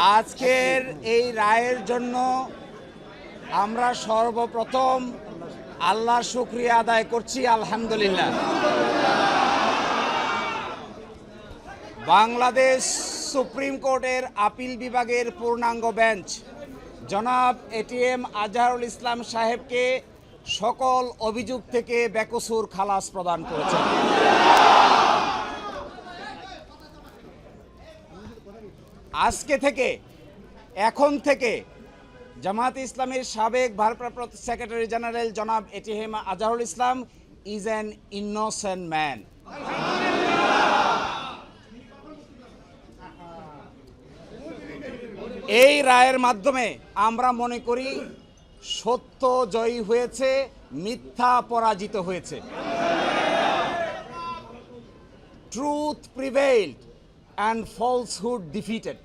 আজকের এই রায়ের জন্য আমরা সর্বপ্রথম আল্লাহর শুকরিয়া আদায় করছি, আলহামদুলিল্লাহ। বাংলাদেশ সুপ্রিম কোর্টের আপিল বিভাগের পূর্ণাঙ্গ বেঞ্চ জনাব এটিএম আজহারুল ইসলাম সাহেবকে সকল অভিযোগ থেকে বেকসুর খালাস প্রদান করেছেন। আজকে থেকে, এখন থেকে জামায়াতে ইসলামীর সাবেক ভারপ্রাপ্ত সেক্রেটারি জেনারেল জনাব ATM Azharul Islam is an innocent man. এই রায়ের মাধ্যমে আমরা মনে করি সত্য জয়ী হয়েছে, মিথ্যা পরাজিত হয়েছে। Truth prevailed and falsehood defeated.